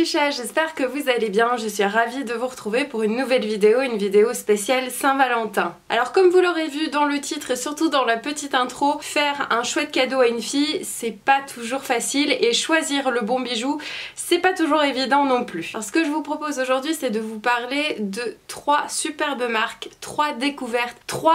Chicha, j'espère que vous allez bien, je suis ravie de vous retrouver pour une nouvelle vidéo, une vidéo spéciale Saint-Valentin. Alors comme vous l'aurez vu dans le titre et surtout dans la petite intro, faire un chouette cadeau à une fille, c'est pas toujours facile et choisir le bon bijou, c'est pas toujours évident non plus. Alors ce que je vous propose aujourd'hui, c'est de vous parler de 3 superbes marques, 3 découvertes, 3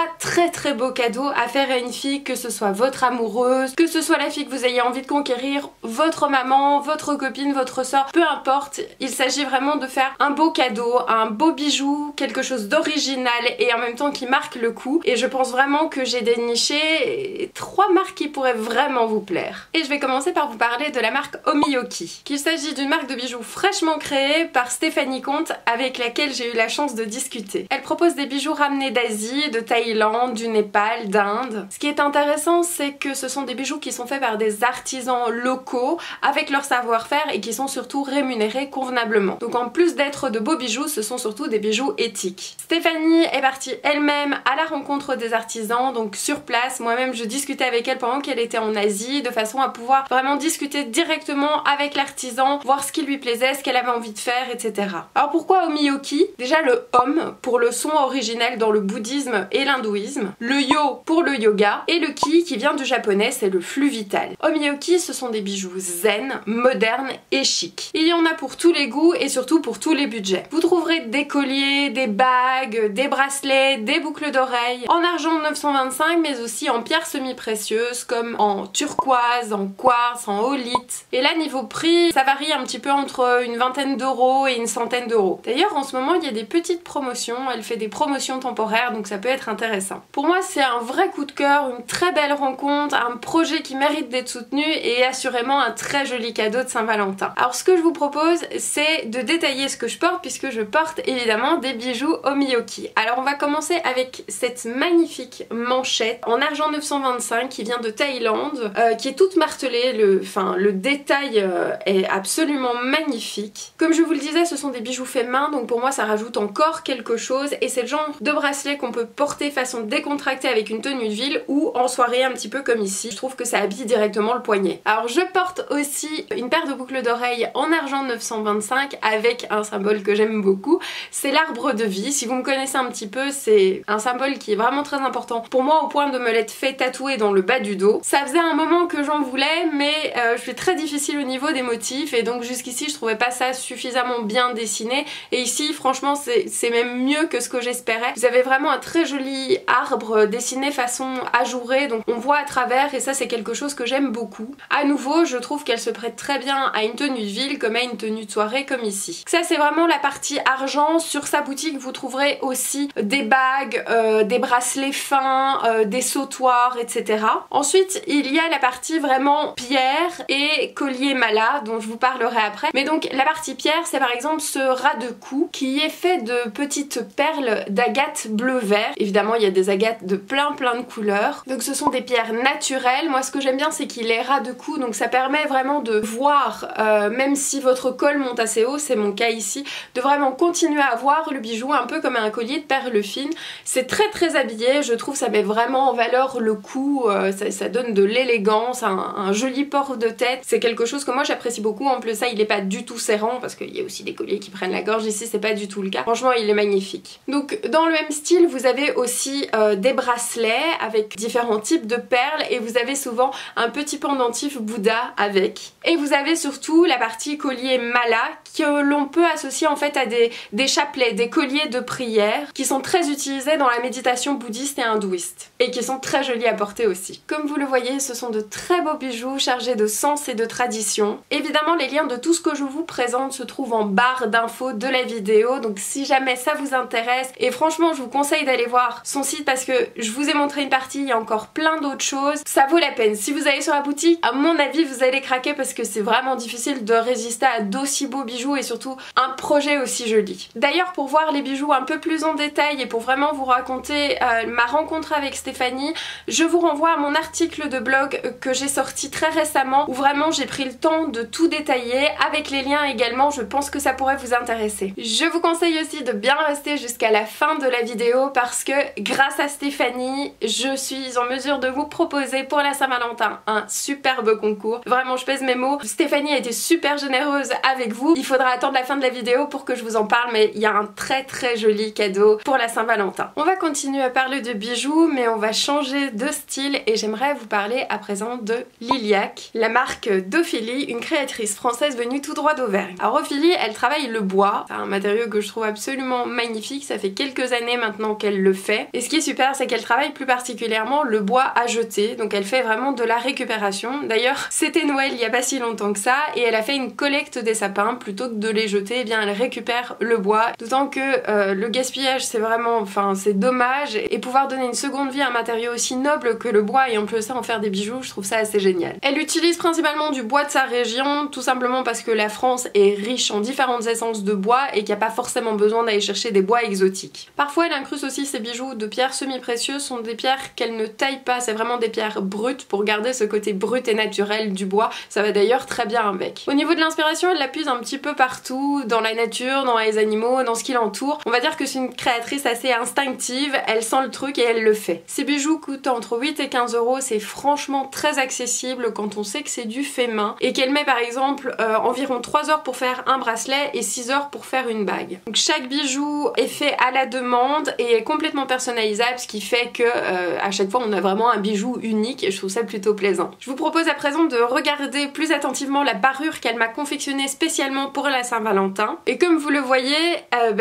très beaux cadeaux à faire à une fille, que ce soit votre amoureuse, que ce soit la fille que vous ayez envie de conquérir, votre maman, votre copine, votre soeur, peu importe, il s'agit vraiment de faire un beau cadeau, un beau bijou, quelque chose d'original et en même temps qui marque le coup. Et je pense vraiment que j'ai déniché 3 marques qui pourraient vraiment vous plaire. Et je vais commencer par vous parler de la marque Omiyoki, qu'il s'agit d'une marque de bijoux fraîchement créée par Stéphanie Comte, avec laquelle j'ai eu la chance de discuter. Elle propose des bijoux ramenés d'Asie, de Thaïlande, du Népal, d'Inde. Ce qui est intéressant, c'est que ce sont des bijoux qui sont faits par des artisans locaux, avec leur savoir-faire et qui sont surtout rémunérés convenablement. Donc en plus d'être de beaux bijoux, ce sont surtout des bijoux éthiques. Stéphanie est partie elle-même à la rencontre des artisans, donc sur place. Moi-même je discutais avec elle pendant qu'elle était en Asie, de façon à pouvoir vraiment discuter directement avec l'artisan, voir ce qui lui plaisait, ce qu'elle avait envie de faire, etc. Alors pourquoi Omiyoki? Déjà le Om pour le son originel dans le bouddhisme et l'hindouisme, le Yo pour le yoga, et le Ki qui vient du japonais, c'est le flux vital. Omiyoki, ce sont des bijoux zen, modernes et chic. Il y en a pour tous les goûts et surtout pour tous les budgets. Vous trouverez des colliers, des bagues, des bracelets, des boucles d'oreilles en argent 925 mais aussi en pierres semi-précieuses comme en turquoise, en quartz, en holite. Et là niveau prix, ça varie un petit peu entre une vingtaine d'euros et une centaine d'euros. D'ailleurs en ce moment il y a des petites promotions, elle fait des promotions temporaires donc ça peut être intéressant. Pour moi c'est un vrai coup de cœur, une très belle rencontre, un projet qui mérite d'être soutenu et assurément un très joli cadeau de Saint-Valentin. Alors ce que je vous propose c'est de détailler ce que je porte puisque je porte évidemment des bijoux Omiyoki. Alors on va commencer avec cette magnifique manchette en argent 925 qui vient de Thaïlande, qui est toute martelée, le détail est absolument magnifique. Comme je vous le disais, ce sont des bijoux faits main donc pour moi ça rajoute encore quelque chose et c'est le genre de bracelet qu'on peut porter façon décontractée avec une tenue de ville ou en soirée un petit peu comme ici. Je trouve que ça habille directement le poignet. Alors je porte aussi une paire de boucles d'oreilles en argent 925 avec un symbole que j'aime beaucoup, c'est l'arbre de vie. Si vous me connaissez un petit peu, c'est un symbole qui est vraiment très important pour moi au point de me l'être fait tatouer dans le bas du dos. Ça faisait un moment que j'en voulais mais je suis très difficile au niveau des motifs et donc jusqu'ici je trouvais pas ça suffisamment bien dessiné et ici franchement c'est même mieux que ce que j'espérais. Vous avez vraiment un très joli arbre dessiné façon ajourée donc on voit à travers et ça c'est quelque chose que j'aime beaucoup. À nouveau je trouve qu'elle se prête très bien à une tenue de ville comme à une tenue de soirée comme ici. Ça c'est vraiment la partie argent. Sur sa boutique vous trouverez aussi des bagues, des bracelets fins, des sautoirs etc. Ensuite il y a la partie vraiment pierre et collier mala dont je vous parlerai après. Mais donc la partie pierre c'est par exemple ce ras de cou qui est fait de petites perles d'agate bleu-vert. Évidemment il y a des agates de plein de couleurs. Donc ce sont des pierres naturelles. Moi ce que j'aime bien c'est qu'il est ras de cou donc ça permet vraiment de voir, même si votre col monte assez haut, c'est mon cas ici, de vraiment continuer à voir le bijou un peu comme un collier de perles fines. C'est très habillé, je trouve ça met vraiment en valeur le cou, ça donne de l'élégance, un joli port de tête. C'est quelque chose que moi j'apprécie beaucoup. En plus ça il est pas du tout serrant parce qu'il y a aussi des colliers qui prennent la gorge, ici c'est pas du tout le cas. Franchement il est magnifique. Donc dans le même style vous avez aussi des bracelets avec différents types de perles et vous avez souvent un petit pendentif Bouddha avec. Et vous avez surtout la partie collier mala que l'on peut associer en fait à des chapelets, des colliers de prière qui sont très utilisés dans la méditation bouddhiste et hindouiste et qui sont très jolis à porter aussi. Comme vous le voyez ce sont de très beaux bijoux chargés de sens et de tradition. Évidemment les liens de tout ce que je vous présente se trouvent en barre d'infos de la vidéo donc si jamais ça vous intéresse et franchement je vous conseille d'aller voir son site parce que je vous ai montré une partie, il y a encore plein d'autres choses, ça vaut la peine. Si vous allez sur la boutique, à mon avis vous allez craquer parce que c'est vraiment difficile de résister à d'aussi beaux bijoux et surtout un projet aussi joli. D'ailleurs pour voir les bijoux un peu plus en détail et pour vraiment vous raconter ma rencontre avec Stéphanie, je vous renvoie à mon article de blog que j'ai sorti très récemment où vraiment j'ai pris le temps de tout détailler avec les liens également, je pense que ça pourrait vous intéresser. Je vous conseille aussi de bien rester jusqu'à la fin de la vidéo parce que grâce à Stéphanie, je suis en mesure de vous proposer pour la Saint-Valentin un superbe concours. Vraiment je pèse mes mots, Stéphanie a été super généreuse avec vous. Il faudra attendre la fin de la vidéo pour que je vous en parle, mais il y a un très joli cadeau pour la Saint-Valentin. On va continuer à parler de bijoux, mais on va changer de style et j'aimerais vous parler à présent de Liliac, la marque d'Ophélie, une créatrice française venue tout droit d'Auvergne. Alors Ophélie, elle travaille le bois, c'est un matériau que je trouve absolument magnifique, ça fait quelques années maintenant qu'elle le fait. Et ce qui est super, c'est qu'elle travaille plus particulièrement le bois à jeter, donc elle fait vraiment de la récupération. D'ailleurs, c'était Noël il y a pas si longtemps que ça, et elle a fait une collecte des sapins, plutôt que de les jeter, eh bien elle récupère le bois, d'autant que le gaspillage c'est vraiment, enfin c'est dommage, et pouvoir donner une seconde vie à un matériau aussi noble que le bois et en plus de ça en faire des bijoux, je trouve ça assez génial. Elle utilise principalement du bois de sa région, tout simplement parce que la France est riche en différentes essences de bois et qu'il n'y a pas forcément besoin d'aller chercher des bois exotiques. Parfois elle incruste aussi ses bijoux de pierres semi-précieuses, sont des pierres qu'elle ne taille pas, c'est vraiment des pierres brutes pour garder ce côté brut et naturel du bois, ça va d'ailleurs très bien avec. Au niveau de l'inspiration, elle l'appuie un petit peu partout, dans la nature, dans les animaux, dans ce qui l'entoure. On va dire que c'est une créatrice assez instinctive, elle sent le truc et elle le fait. Ces bijoux coûtent entre 8 et 15 euros, c'est franchement très accessible quand on sait que c'est du fait main et qu'elle met par exemple environ 3 heures pour faire un bracelet et 6 heures pour faire une bague. Donc chaque bijou est fait à la demande et est complètement personnalisable, ce qui fait que à chaque fois on a vraiment un bijou unique et je trouve ça plutôt plaisant. Je vous propose à présent de regarder plus attentivement la parure qu'elle m'a confectionnée spécialement pour la Saint-Valentin. Et comme vous le voyez,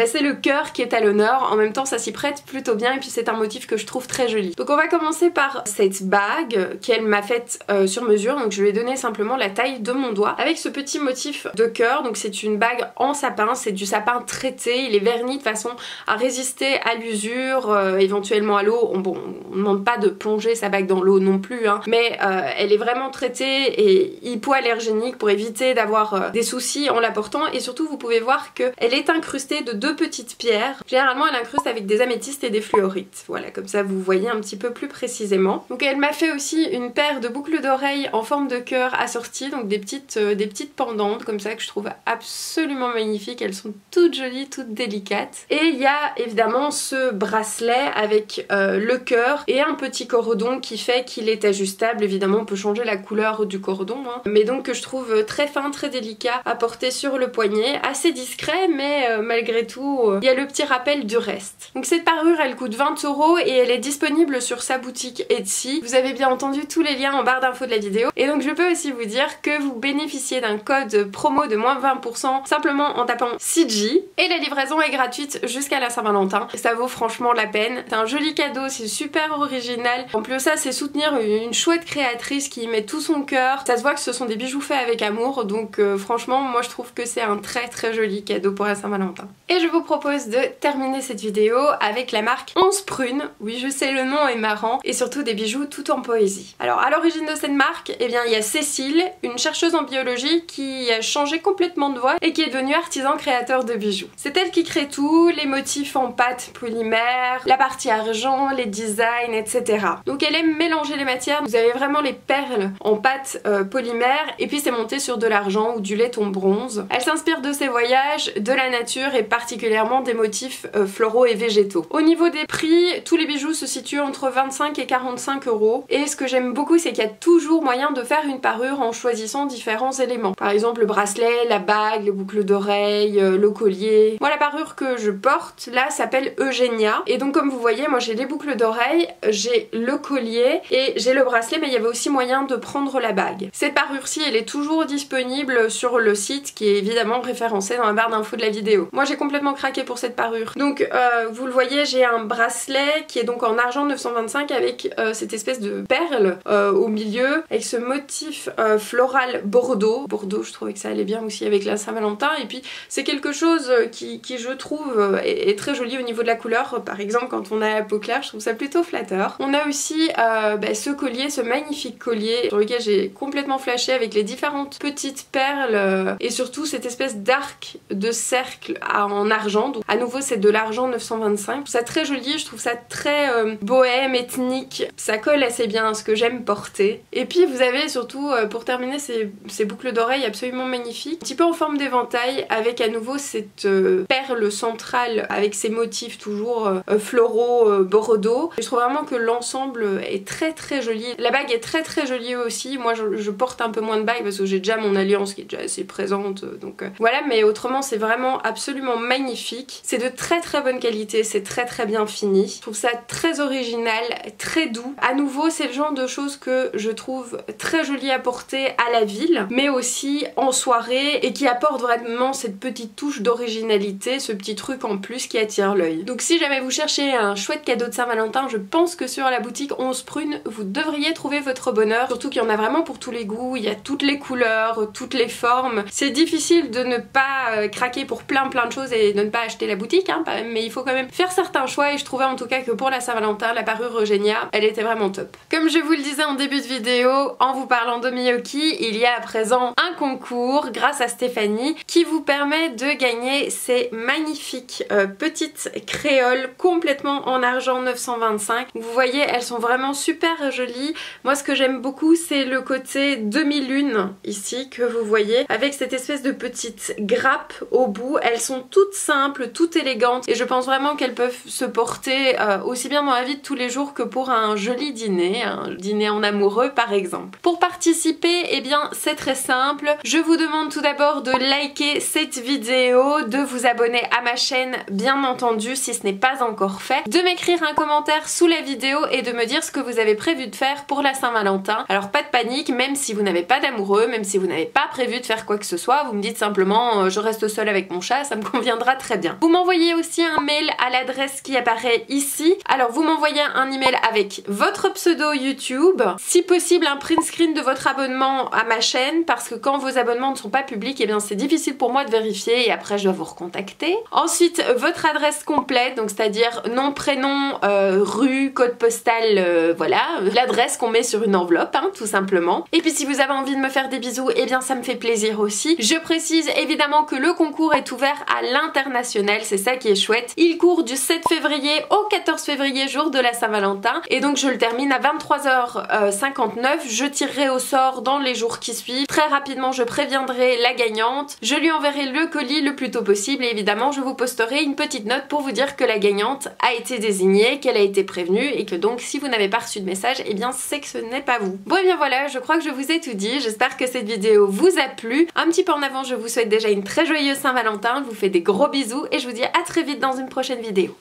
c'est le cœur qui est à l'honneur, en même temps ça s'y prête plutôt bien et puis c'est un motif que je trouve très joli. Donc on va commencer par cette bague qu'elle m'a faite sur mesure, donc je lui ai donné simplement la taille de mon doigt avec ce petit motif de cœur. Donc c'est une bague en sapin, c'est du sapin traité, il est verni de façon à résister à l'usure, éventuellement à l'eau. Bon, on ne demande pas de plonger sa bague dans l'eau non plus, hein, mais elle est vraiment traitée et hypoallergénique pour éviter d'avoir des soucis en la portant. Et surtout vous pouvez voir qu'elle est incrustée de 2 petites pierres. Généralement elle incruste avec des améthystes et des fluorites. Voilà, comme ça vous voyez un petit peu plus précisément. Donc elle m'a fait aussi une paire de boucles d'oreilles en forme de cœur assorties, donc des petites pendantes comme ça que je trouve absolument magnifiques. Elles sont toutes jolies, toutes délicates. Et il y a évidemment ce bracelet avec le cœur et un petit cordon qui fait qu'il est ajustable. Évidemment on peut changer la couleur du cordon, hein, mais donc que je trouve très fin, très délicat à porter sur le poignet, assez discret, mais malgré tout il y a le petit rappel du reste. Donc cette parure elle coûte 20 € et elle est disponible sur sa boutique Etsy. Vous avez bien entendu tous les liens en barre d'infos de la vidéo. Et donc je peux aussi vous dire que vous bénéficiez d'un code promo de moins 20% simplement en tapant CG et la livraison est gratuite jusqu'à la Saint-Valentin. Ça vaut franchement la peine. C'est un joli cadeau, c'est super original. En plus de ça, c'est soutenir une chouette créatrice qui y met tout son cœur. Ça se voit que ce sont des bijoux faits avec amour, donc franchement moi je trouve que c'est un très joli cadeau pour la Saint-Valentin. Et je vous propose de terminer cette vidéo avec la marque 11 Prunes. Oui, je sais, le nom est marrant, et surtout des bijoux tout en poésie. Alors à l'origine de cette marque, eh bien il y a Cécile, une chercheuse en biologie qui a changé complètement de voie et qui est devenue artisan créateur de bijoux. C'est elle qui crée tout, les motifs en pâte polymère, la partie argent, les designs, etc. Donc elle aime mélanger les matières. Vous avez vraiment les perles en pâte polymère et puis c'est monté sur de l'argent ou du laiton bronze. Elle s'inspire de ses voyages, de la nature et particulièrement des motifs floraux et végétaux. Au niveau des prix, tous les bijoux se situent entre 25 et 45 € et ce que j'aime beaucoup c'est qu'il y a toujours moyen de faire une parure en choisissant différents éléments. Par exemple le bracelet, la bague, les boucles d'oreilles, le collier. Moi la parure que je porte là s'appelle Eugenia et donc comme vous voyez moi j'ai les boucles d'oreilles, j'ai le collier et j'ai le bracelet, mais il y avait aussi moyen de prendre la bague. Cette parure-ci elle est toujours disponible sur le site qui est évidemment référencé dans la barre d'infos de la vidéo. Moi j'ai complètement craqué pour cette parure. Donc vous le voyez, j'ai un bracelet qui est donc en argent 925 avec cette espèce de perle au milieu avec ce motif floral bordeaux. Bordeaux, je trouvais que ça allait bien aussi avec la Saint-Valentin et puis c'est quelque chose qui je trouve est très joli au niveau de la couleur. Par exemple quand on a la peau claire, je trouve ça plutôt flatteur. On a aussi ce collier, ce magnifique collier sur lequel j'ai complètement flashé avec les différentes petites perles et surtout cette espèce d'arc de cercle en argent. Donc à nouveau c'est de l'argent 925. Je trouve ça très joli, je trouve ça très bohème, ethnique. Ça colle assez bien à ce que j'aime porter. Et puis vous avez surtout pour terminer ces boucles d'oreilles absolument magnifiques, un petit peu en forme d'éventail avec à nouveau cette perle centrale avec ses motifs toujours floraux bordeaux. Je trouve vraiment que l'ensemble est très joli. La bague est très jolie aussi. Moi je porte un peu moins de bagues parce que j'ai déjà mon alliance qui est déjà assez présente, donc voilà, mais autrement c'est vraiment absolument magnifique. C'est de très très bonne qualité, c'est très bien fini. Je trouve ça très original, très doux. À nouveau, c'est le genre de choses que je trouve très joli à porter à la ville, mais aussi en soirée, et qui apporte vraiment cette petite touche d'originalité, ce petit truc en plus qui attire l'œil. Donc si jamais vous cherchez un chouette cadeau de Saint-Valentin, je pense que sur la boutique 11 Prunes, vous devriez trouver votre bonheur. Surtout qu'il y en a vraiment pour tous les goûts, il y a toutes les couleurs, toutes les formes. C'est difficile de ne pas craquer pour plein de choses et de ne pas acheter la boutique, hein, mais il faut quand même faire certains choix, et je trouvais en tout cas que pour la Saint-Valentin, la parure Eugenia, elle était vraiment top. Comme je vous le disais en début de vidéo, en vous parlant de Miyoki, il y a à présent un concours grâce à Stéphanie qui vous permet de gagner ces magnifiques petites créoles complètement en argent 925. Vous voyez, elles sont vraiment super jolies. Moi, ce que j'aime beaucoup, c'est le côté demi-lune ici que vous voyez, avec cette espèce de petite grappe au bout. Elles sont toutes simples, toutes élégantes, et je pense vraiment qu'elles peuvent se porter aussi bien dans la vie de tous les jours que pour un joli dîner, un dîner en amoureux par exemple. Pour participer, eh bien c'est très simple. Je vous demande tout d'abord de liker cette vidéo, de vous abonner à ma chaîne bien entendu si ce n'est pas encore fait, de m'écrire un commentaire sous la vidéo et de me dire ce que vous avez prévu de faire pour la Saint-Valentin. Alors pas de panique, même si vous n'avez pas d'amoureux, même si vous n'avez pas prévu de faire quoi que ce soit, vous me dites simplement je reste seule avec mon chat, ça me conviendra très bien. Vous m'envoyez aussi un mail à l'adresse qui apparaît ici. Alors vous m'envoyez un email avec votre pseudo YouTube, si possible un print screen de votre abonnement à ma chaîne, parce que quand vos abonnements ne sont pas publics, eh bien c'est difficile pour moi de vérifier et après je dois vous recontacter. Ensuite votre adresse complète, donc c'est-à-dire nom, prénom, rue, code postal, voilà, l'adresse qu'on met sur une enveloppe, hein, tout simplement. Et puis si vous avez envie de me faire des bisous, eh bien ça me fait plaisir aussi. Je précise évidemment que le concours est ouvert à l'international, c'est ça qui est chouette. Il court du 7 février au 14 février, jour de la Saint-Valentin, et donc je le termine à 23h59. Je tirerai au sort dans les jours qui suivent. Très rapidement, je préviendrai la gagnante. Je lui enverrai le colis le plus tôt possible, et évidemment je vous posterai une petite note pour vous dire que la gagnante a été désignée, qu'elle a été prévenue, et que donc si vous n'avez pas reçu de message, eh bien c'est que ce n'est pas vous. Bon, et bien voilà, je crois que je vous ai tout dit. J'espère que cette vidéo vous a plu. Un petit peu en avant, je vous souhaite déjà une très joyeuse Saint-Valentin. Je vous fais des gros bisous et je vous dis à très vite dans une prochaine vidéo.